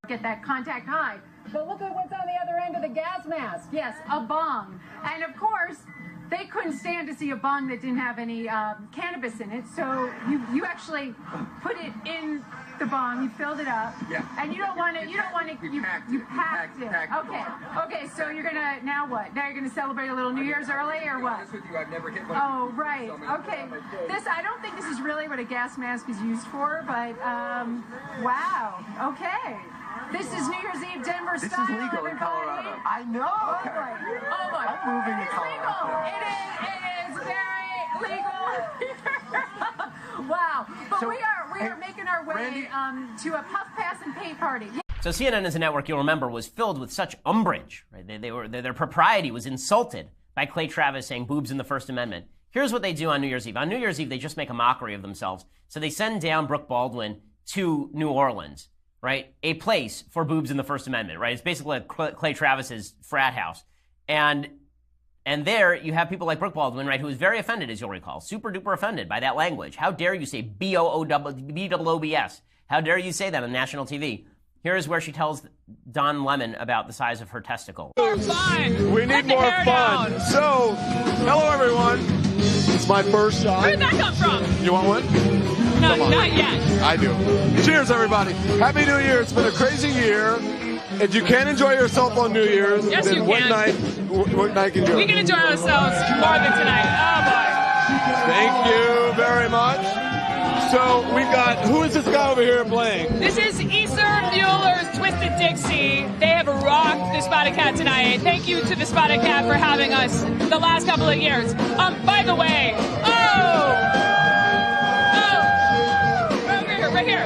get that contact high. But look at what's on the other end of the gas mask. Yes, a bong. And of course, they couldn't stand to see a bong that didn't have any cannabis in it. So you actually put it in the bong, you filled it up. Yeah. And you packed it. Okay, so you're gonna, now what? Now you're gonna celebrate a little New Year's early or what? With you, I've never hit one. Oh, right. Okay. I don't think this is really what a gas mask is used for, but wow. Okay. This is New Year's Eve Denver style. This is legal in Colorado. I know. Oh boy. Oh boy. I'm moving to Colorado. It is very legal. Wow. But so, we are making our way Randy, to a puff pass and paint party. So CNN as a network, you'll remember, was filled with such umbrage. Right? Their propriety was insulted by Clay Travis saying boobs in the First Amendment. Here's what they do on New Year's Eve. On New Year's Eve, they just make a mockery of themselves. So they send down Brooke Baldwin to New Orleans, right? A place for boobs in the First Amendment, right? It's basically like Clay Travis's frat house. And there you have people like Brooke Baldwin, right, who was very offended, as you'll recall, super duper offended by that language. How dare you say B-O-O-B-O-O-B-S? How dare you say that on national TV? Here is where she tells Don Lemon about the size of her testicle. More fun. We need more fun. Down. So, hello everyone. It's my first shot. Where'd that come from? You want one? No, not yet. I do. Cheers, everybody. Happy New Year. It's been a crazy year. If you can't enjoy yourself on New Year's, yes, then you what can. night can you? We can enjoy ourselves more than tonight. Oh, boy. Thank you very much. So we've got, who is this guy over here playing? This is Easter Mueller's Twisted Dixie. They have rocked the Spotted Cat tonight. Thank you to the Spotted Cat for having us the last couple of years. By the way, right here.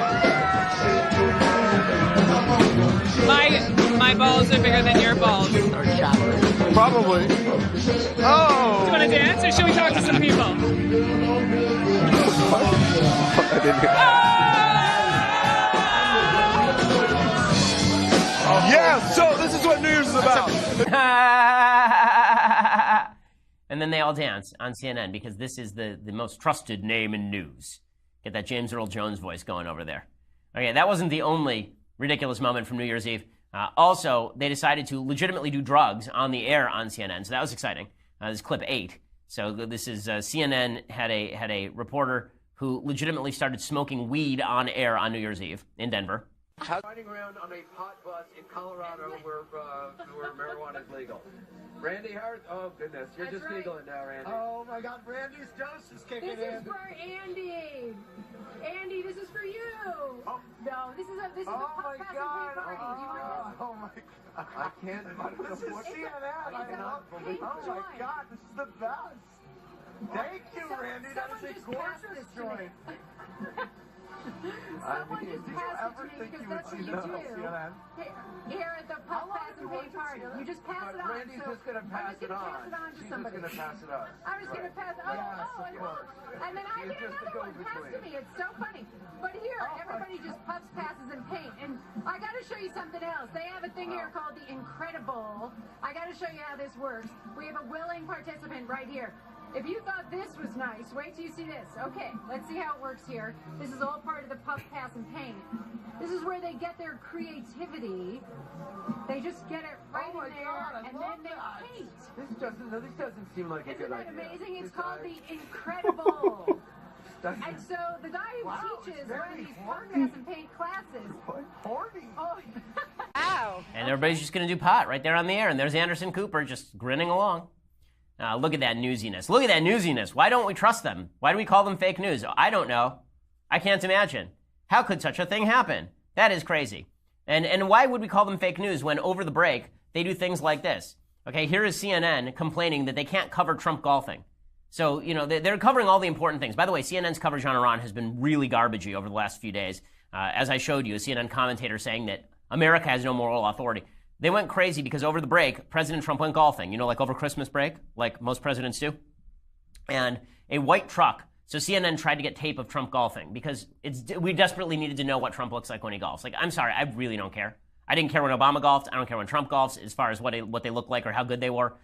My balls are bigger than your balls. Probably. Oh. Do you want to dance, or should we talk to some people? I didn't hear. Yeah, so this is what New Year's is about. And then they all dance on CNN because this is the most trusted name in news. Get that James Earl Jones voice going over there. Okay, that wasn't the only ridiculous moment from New Year's Eve. Also, they decided to legitimately do drugs on the air on CNN, so that was exciting. This is clip 8. So this is CNN had a reporter who legitimately started smoking weed on air on New Year's Eve in Denver. Riding around on a pot bus in Colorado where marijuana is legal. Randy, oh goodness, you're That's just right. giggling now, Randy. Oh my God, Randy's dose is kicking in. This is for Andy. Andy, this is for you. Oh. No, this is a puff pass and paint party. Do you want this? Oh my God. I can't. This is CNN. It's a pink Oh my joint. God, this is the best. Thank you, Randy. That is a gorgeous joint. Someone just passed it to me because that's what you do. Here at the puff pass and paint party. You just pass it on. Randy's just going to pass it on. She's She's just going to pass it on. I'm just going to pass it on. And then I She's get just the another one passed to me. It's so funny. But here, everybody just puffs, passes, and paint. And I got to show you something else. They have a thing here called the Incredible. I got to show you how this works. We have a willing participant right here. If you thought this was nice, wait till you see this. Okay, let's see how it works here. This is all part of the puff, pass, and paint. This is where they get their creativity. They just get it right in there, and then they paint. This doesn't seem like a good idea. Isn't that amazing? It's called the Incredible. And so the guy who teaches one of these puff, pass, and paint classes. Horny. Oh, wow. And everybody's just going to do pot right there on the air. And there's Anderson Cooper just grinning along. Look at that newsiness. Look at that newsiness. Why don't we trust them? Why do we call them fake news? I don't know. I can't imagine. How could such a thing happen? That is crazy. And why would we call them fake news when over the break they do things like this? Okay, here is CNN complaining that they can't cover Trump golfing. So, you know, they're covering all the important things. By the way, CNN's coverage on Iran has been really garbagey over the last few days. As I showed you, a CNN commentator saying that America has no moral authority. They went crazy because over the break, President Trump went golfing, you know, like over Christmas break, like most presidents do. And a white truck. So CNN tried to get tape of Trump golfing because we desperately needed to know what Trump looks like when he golfs. Like, I'm sorry, I really don't care. I didn't care when Obama golfed. I don't care when Trump golfs as far as what they look like or how good they were.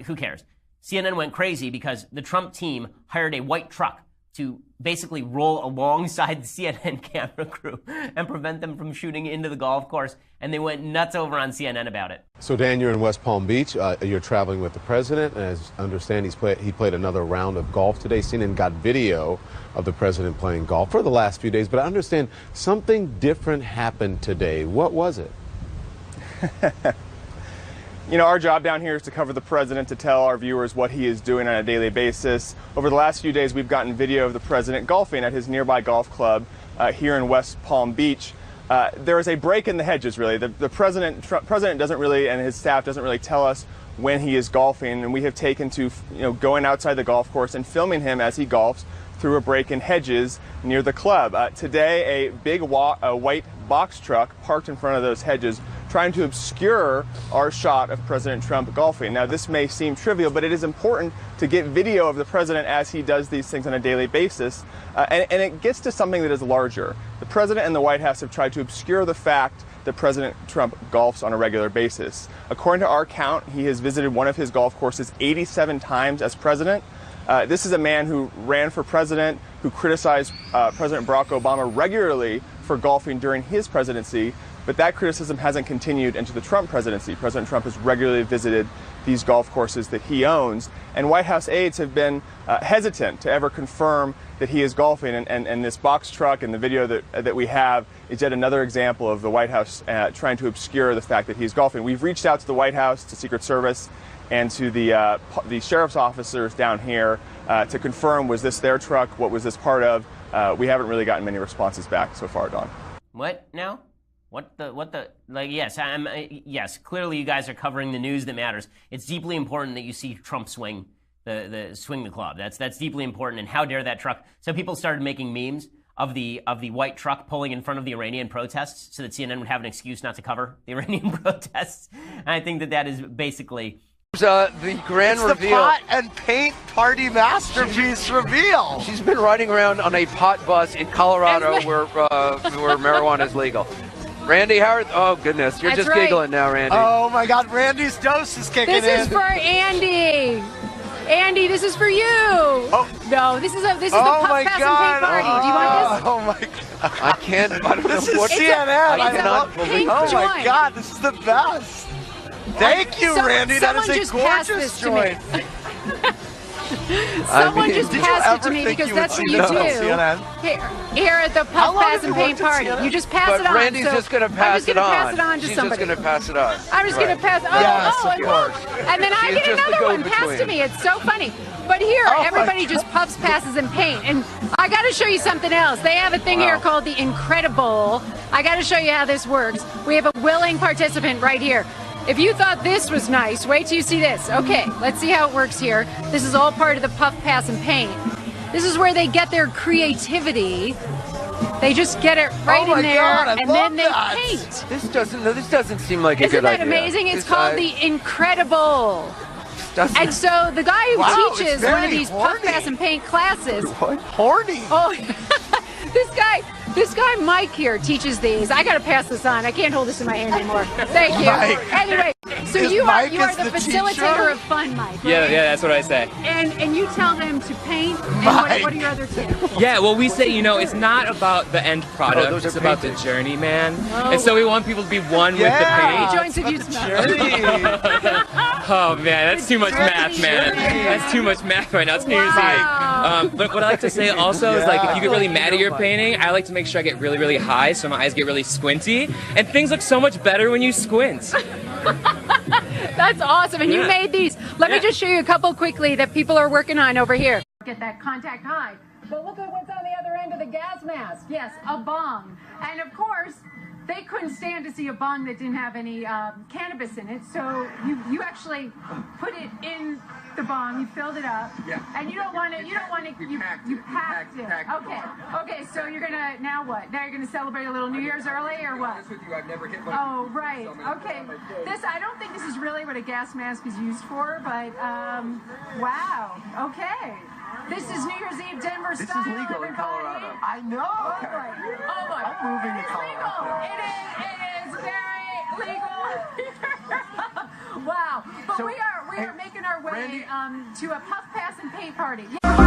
Who cares? CNN went crazy because the Trump team hired a white truck to basically roll alongside the CNN camera crew and prevent them from shooting into the golf course. And they went nuts over on CNN about it. So, Dan, you're in West Palm Beach. You're traveling with the president. And as I understand, he played another round of golf today. CNN got video of the president playing golf for the last few days. But I understand something different happened today. What was it? You know, our job down here is to cover the president, to tell our viewers what he is doing on a daily basis. Over the last few days, we've gotten video of the president golfing at his nearby golf club here in West Palm Beach. There is a break in the hedges, really. The president doesn't really, and his staff doesn't really tell us when he is golfing, and we have taken to going outside the golf course and filming him as he golfs through a break in hedges near the club. Today, a big white box truck parked in front of those hedges, trying to obscure our shot of President Trump golfing. Now, this may seem trivial, but it is important to get video of the president as he does these things on a daily basis. And it gets to something that is larger. The president and the White House have tried to obscure the fact that President Trump golfs on a regular basis. According to our count, he has visited one of his golf courses 87 times as president. This is a man who ran for president, who criticized President Barack Obama regularly for golfing during his presidency. But that criticism hasn't continued into the Trump presidency. President Trump has regularly visited these golf courses that he owns, and White House aides have been hesitant to ever confirm that he is golfing. And this box truck and the video that we have is yet another example of the White House trying to obscure the fact that he's golfing. We've reached out to the White House, to Secret Service, and to the sheriff's officers down here to confirm, was this their truck? What was this part of? We haven't really gotten many responses back so far, Don. What now? Yes, clearly you guys are covering the news that matters. It's deeply important that you see Trump swing the club. That's deeply important. And how dare that truck? So people started making memes of the white truck pulling in front of the Iranian protests so that CNN would have an excuse not to cover the Iranian protests. And I think that is basically The grand it's reveal. The pot and paint party masterpiece reveal. She's been riding around on a pot bus in Colorado where marijuana is legal. Randy Howard, oh goodness, you're That's just right. giggling now, Randy. Oh my God, Randy's dose is kicking in. This is for Andy. Andy, this is for you. Oh. No, this is the Puff my Pass God. and Paint Party. Do you want this? Oh my God. I can't. I don't This know is what. CNN. I it's a cannot believe pink Oh this. my joint. God, this is the best. Thank you, Randy. That is someone a just passed gorgeous this to me. joint. Someone mean, just Did you passed it ever to me think because you would that's what see you this do. on CNN? Here at the How Puff long Pass have and you Paint worked at Party. CNN? You just pass But it on. Randy's so just going to I'm pass just it gonna on. pass it on to She's somebody. just going to pass it on. I'm just going to pass. Yes, of and course. look, and then I She's get just the another one go-between. passed to me. It's so funny. But here, Oh, my everybody God. just puffs, passes, and paint. And I got to show you something else. They have a thing here called the Incredible. I got to show you how this works. We have a willing participant right here. If you thought this was nice, wait till you see this. Okay, let's see how it works here. This is all part of the Puff, Pass, and Paint. This is where they get their creativity. They just get it right Oh my in there, God, I and love then they that. paint. This doesn't seem like a Isn't good that idea. amazing? It's This- called the Incredible. doesn't- And so the guy who Wow, it's teaches one of very these Puff, horny. Pass, and Paint classes. Horny. Oh, this guy Mike here teaches these. I gotta pass this on. I can't hold this in my hand anymore. Thank you. Mike. Anyway, so Is you Mike are is the the facilitator teacher? of fun, Mike. Yeah, right? yeah, that's what I say. And you tell them to paint. And Mike. what are your other tips? Yeah, well, we say, it's not about the end product, those it's are about the paintings. journey, man. And so we want people to be one with the Yeah. How paint. many joints have you smoked? Journey. Oh, man, that's too much math, man. That's too much math right now. It's New Year's Wow. Eve. But what I like to say also is, like, if you get really mad at your painting, I like to make sure I get really, really high so my eyes get really squinty. And things look so much better when you squint. That's awesome. And you Yeah. made these. Let me Yeah. just show you a couple quickly that people are working on over here. Get that contact high. But look at what's on the other end of the gas mask. Yes, a bong. And of course, they couldn't stand to see a bong that didn't have any cannabis in it. So you actually put it in the bong. You filled it up. Yeah. And you don't want it. You packed it. packed the Okay. bong. Okay. So you're gonna now what? Now you're gonna celebrate a little New Year's early or what? With you, I've never hit my Oh, right. Okay. I don't think this is really what a gas mask is used for, but wow. Okay. This is New Year's Eve Denver This is style, legal in everybody. Colorado. I know. Oh boy. Oh boy. I'm moving to It is Colorado. legal. It is very legal. Wow. But So, we are hey, making our way Randy- to a Puff, Pass, and Paint party. Yeah.